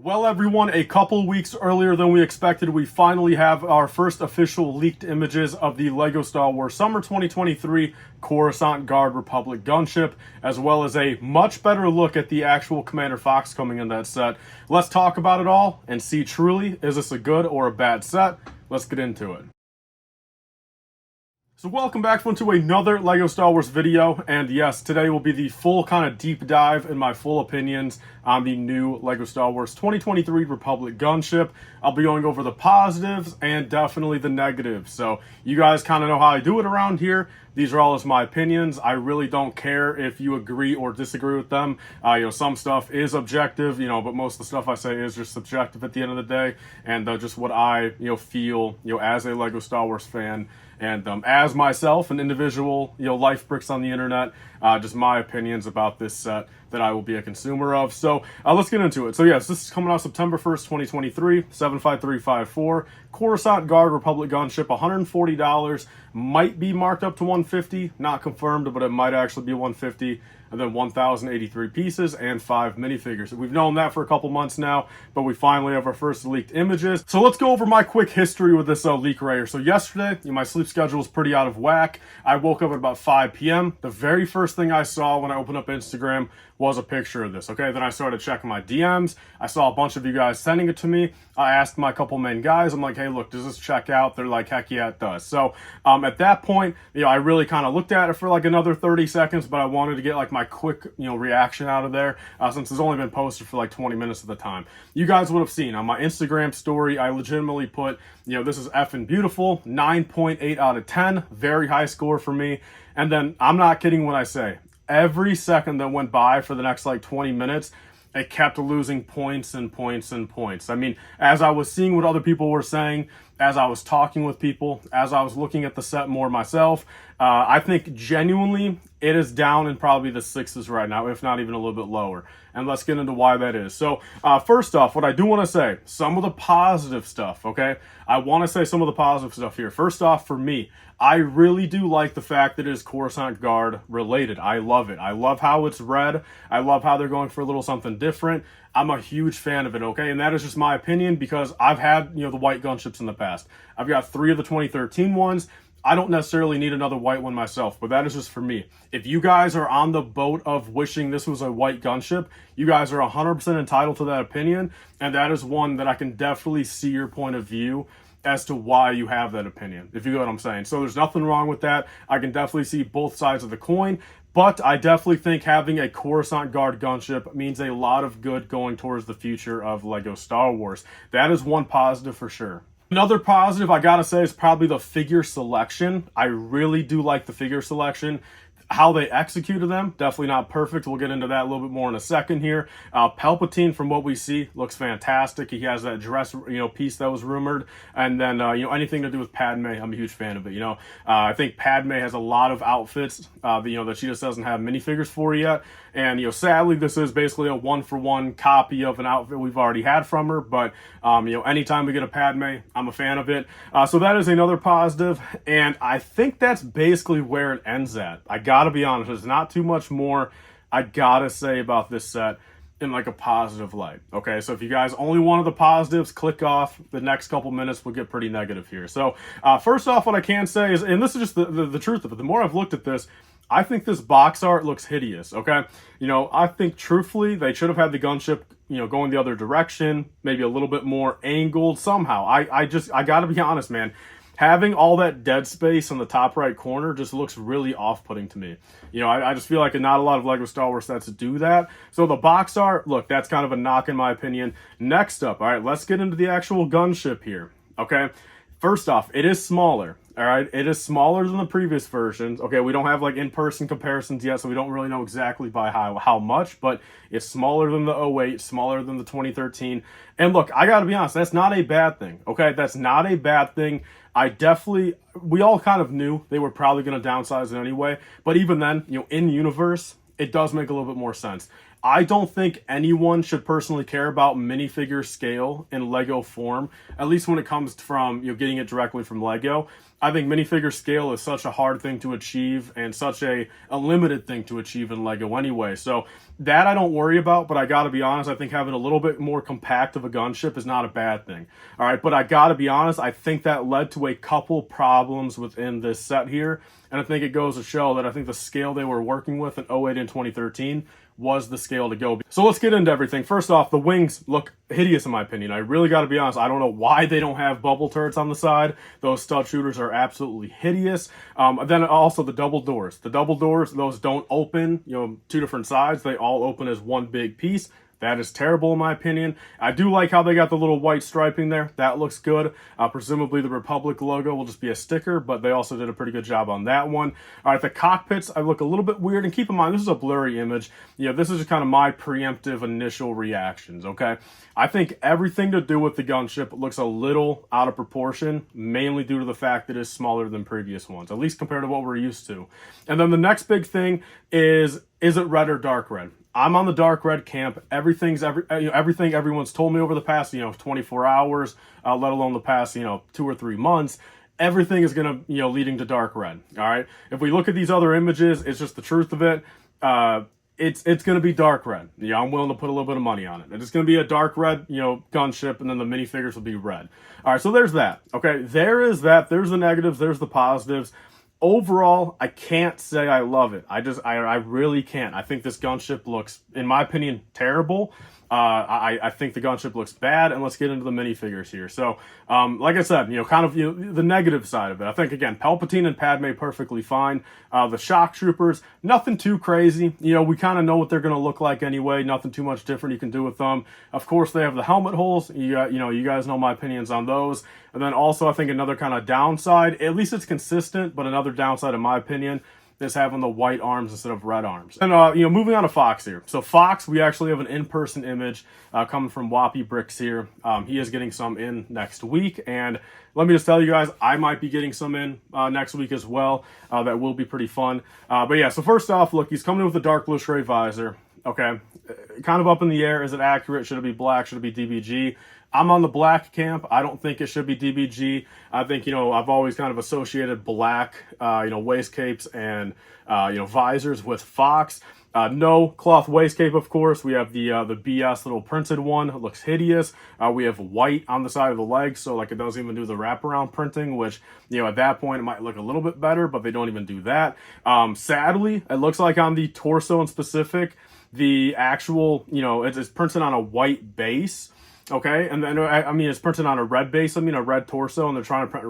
Well, everyone, a couple weeks earlier than we expected, we finally have our first official leaked images of the LEGO Star Wars Summer 2023 Coruscant Guard Republic Gunship, as well as a much better look at the actual Commander Fox coming in that set. Let's talk about it all and see truly, is this a good or a bad set? Let's get into it. So welcome back to another LEGO Star Wars video, and yes, today will be the full kind of deep dive in my full opinions on the new LEGO Star Wars 2023 Republic Gunship. I'll be going over the positives and definitely the negatives, so you guys kind of know how I do it around here. These are all just my opinions. I really don't care if you agree or disagree with them. Some stuff is objective, but most of the stuff I say is just subjective at the end of the day, and just what I, feel, as a LEGO Star Wars fan. And as myself, an individual, LifeBricks on the internet, just my opinions about this set that I will be a consumer of. So let's get into it. So yes, this is coming out September 1st, 2023, 75354. Coruscant Guard Republic Gunship, $140. Might be marked up to $150, not confirmed, but it might actually be $150. And then 1,083 pieces and 5 minifigures. We've known that for a couple months now, but we finally have our first leaked images. So let's go over my quick history with this leak right here. So yesterday, my sleep schedule was pretty out of whack. I woke up at about 5 p.m. The very first thing I saw when I opened up Instagram was a picture of this, okay? Then I started checking my DMs. I saw a bunch of you guys sending it to me. I asked my couple main guys, I'm like, hey, look, does this check out? They're like, heck yeah, it does. So at that point, I really kind of looked at it for like another 30 seconds, but I wanted to get like my quick, reaction out of there since it's only been posted for like 20 minutes at the time. You guys would have seen on my Instagram story, I legitimately put, this is effing beautiful, 9.8 out of 10, very high score for me. And then I'm not kidding when I say, every second that went by for the next like 20 minutes, it kept losing points and points and points. I mean, as I was seeing what other people were saying, as I was talking with people, as I was looking at the set more myself, I think genuinely it is down in probably the sixes right now, if not even a little bit lower. And let's get into why that is. So first off, what I do want to say, some of the positive stuff, okay? I want to say some of the positive stuff here. First off, for me, I really do like the fact that it is Coruscant Guard related. I love it. I love how it's red. I love how they're going for a little something different. I'm a huge fan of it, okay? And that is just my opinion because I've had, the white gunships in the past. I've got 3 of the 2013 ones. I don't necessarily need another white one myself, but that is just for me. If you guys are on the boat of wishing this was a white gunship, you guys are 100% entitled to that opinion, and that is one that I can definitely see your point of view as to why you have that opinion, if you get what I'm saying. So there's nothing wrong with that. I can definitely see both sides of the coin, but I definitely think having a Coruscant Guard gunship means a lot of good going towards the future of LEGO Star Wars. That is one positive for sure. Another positive I gotta say is probably the figure selection. I really do like the figure selection. How they executed them, definitely not perfect. We'll get into that a little bit more in a second here. Palpatine, from what we see, looks fantastic. He has that dress, piece that was rumored. And then, anything to do with Padme, I'm a huge fan of it. I think Padme has a lot of outfits, that she just doesn't have minifigures for yet. And, sadly, this is basically a one-for-one copy of an outfit we've already had from her. But, anytime we get a Padme, I'm a fan of it. So that is another positive. And I think that's basically where it ends at. I gotta be honest, there's not too much more I gotta say about this set in like a positive light. Okay, so if you guys only wanted the positives, click off. The next couple minutes will get pretty negative here. So first off, what I can say is, and this is just the truth of it, the more I've looked at this, I think this box art looks hideous, okay? I think truthfully they should have had the gunship, going the other direction, maybe a little bit more angled somehow. I gotta be honest, man. Having all that dead space on the top right corner just looks really off-putting to me. I just feel like not a lot of LEGO Star Wars sets do that. So the box art, look, that's kind of a knock in my opinion. Next up, all right, let's get into the actual gunship here, okay? First off, it is smaller, all right? It is smaller than the previous versions. Okay, we don't have like in-person comparisons yet, so we don't really know exactly by how much, but it's smaller than the 08, smaller than the 2013. And look, I gotta be honest, that's not a bad thing, okay? That's not a bad thing. We all kind of knew they were probably going to downsize it anyway, but even then, in universe, it does make a little bit more sense. I don't think anyone should personally care about minifigure scale in Lego form, at least when it comes from getting it directly from Lego. I think minifigure scale is such a hard thing to achieve and such a limited thing to achieve in Lego anyway. So that I don't worry about, but I gotta be honest, I think having a little bit more compact of a gunship is not a bad thing. All right, but I gotta be honest, I think that led to a couple problems within this set here. And I think it goes to show that I think the scale they were working with in 08 and 2013 was the scale to go. So let's get into everything. First off, the wings look hideous in my opinion. I really got to be honest. I don't know why they don't have bubble turrets on the side. Those stud shooters are absolutely hideous. Then also the double doors. The double doors, those don't open, two different sides. They all open as one big piece. That is terrible in my opinion. I do like how they got the little white striping there. That looks good. Presumably the Republic logo will just be a sticker, but they also did a pretty good job on that one. All right, the cockpits, I look a little bit weird. And keep in mind, this is a blurry image. This is just kind of my preemptive initial reactions, okay? I think everything to do with the gunship looks a little out of proportion, mainly due to the fact that it's smaller than previous ones, at least compared to what we're used to. And then the next big thing is it red or dark red? I'm on the dark red camp. Everything everyone's told me over the past 24 hours, let alone the past 2 or 3 months, everything is gonna leading to dark red. All right. If we look at these other images, it's just the truth of it. It's gonna be dark red. I'm willing to put a little bit of money on it. It's gonna be a dark red gunship, and then the minifigures will be red. All right. So there's that. Okay. There is that. There's the negatives. There's the positives. Overall, I can't say I love it. I really can't. I think this gunship looks, in my opinion, terrible. I think the gunship looks bad, and let's get into the minifigures here. So, like I said, the negative side of it. I think, again, Palpatine and Padme perfectly fine. The shock troopers, nothing too crazy. We kind of know what they're going to look like anyway. Nothing too much different you can do with them. Of course, they have the helmet holes. You guys know my opinions on those. And then also, I think another kind of downside, at least it's consistent, but another downside, in my opinion, is having the white arms instead of red arms. And, moving on to Fox here. So Fox, we actually have an in-person image coming from LifeBricks here. He is getting some in next week. And let me just tell you guys, I might be getting some in next week as well. That will be pretty fun. But yeah, so first off, look, he's coming in with a dark blue stray visor. Okay, kind of up in the air. Is it accurate? Should it be black? Should it be DBG? I'm on the black camp. I don't think it should be DBG. I think, I've always kind of associated black, waist capes and, visors with Fox. No cloth waist cape, of course. We have the BS little printed one. It looks hideous. We have white on the side of the legs, so like it doesn't even do the wraparound printing, which, at that point it might look a little bit better, but they don't even do that. Sadly, it looks like on the torso in specific, the actual, it's printed on a white base. Okay, and then it's printed on a red base. A red torso, and they're trying to print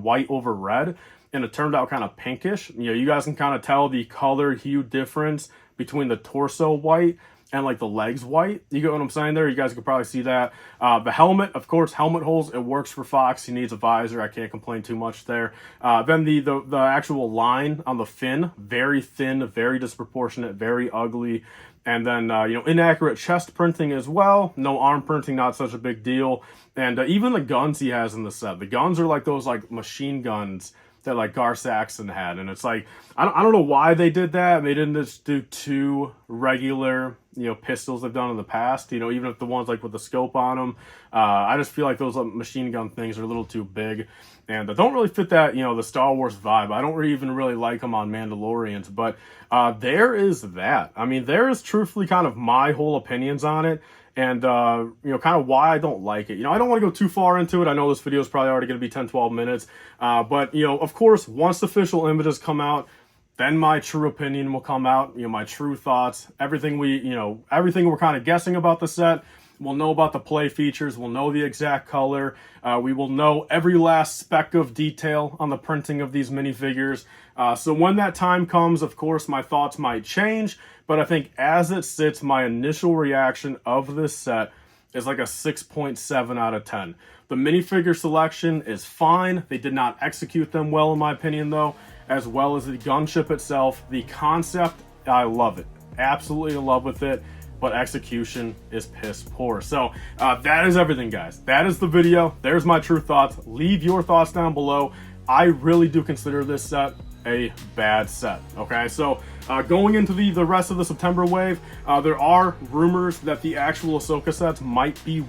white over red, and it turned out kind of pinkish. You guys can kind of tell the color hue difference between the torso white and like the legs white. You get what I'm saying there? You guys could probably see that. The helmet, of course, helmet holes. It works for Fox. He needs a visor. I can't complain too much there. Then the actual line on the fin, very thin, very disproportionate, very ugly. And then, inaccurate chest printing as well. No arm printing, not such a big deal. And even the guns he has in the set. The guns are like those like machine guns that like Gar Saxon had. And it's like, I don't know why they did that. They didn't just do 2 regular, pistols they've done in the past. Even if the ones like with the scope on them. I just feel like those machine gun things are a little too big. And don't really fit that, the Star Wars vibe. I don't even really like them on Mandalorians. But there is that. There is truthfully kind of my whole opinions on it. And, kind of why I don't like it. I don't want to go too far into it. I know this video is probably already going to be 10, 12 minutes. But, of course, once the official images come out, then my true opinion will come out. My true thoughts, everything we're kind of guessing about the set. We'll know about the play features. We'll know the exact color. We will know every last speck of detail on the printing of these minifigures. So when that time comes, of course, my thoughts might change. But I think as it sits, my initial reaction of this set is like a 6.7 out of 10. The minifigure selection is fine. They did not execute them well, in my opinion, though, as well as the gunship itself. The concept, I love it. Absolutely in love with it. But execution is piss poor. So that is everything, guys. That is the video. There's my true thoughts. Leave your thoughts down below. I really do consider this set a bad set. Okay, so going into the rest of the September wave, there are rumors that the actual Ahsoka sets might be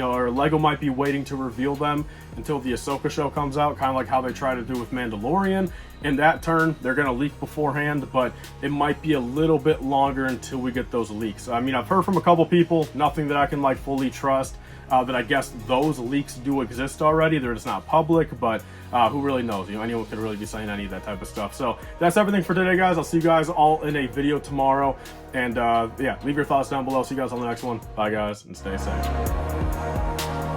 or Lego might be waiting to reveal them until the Ahsoka show comes out, kind of like how they try to do with Mandalorian. In that turn, they're going to leak beforehand, but it might be a little bit longer until we get those leaks. I mean, I've heard from a couple people, nothing that I can like fully trust, that I guess those leaks do exist already. They're just not public, but who really knows? You know, anyone could really be saying any of that type of stuff. So that's everything for today, guys. I'll see you guys all in a video tomorrow. And yeah, leave your thoughts down below. See you guys on the next one. Bye, guys, and stay safe.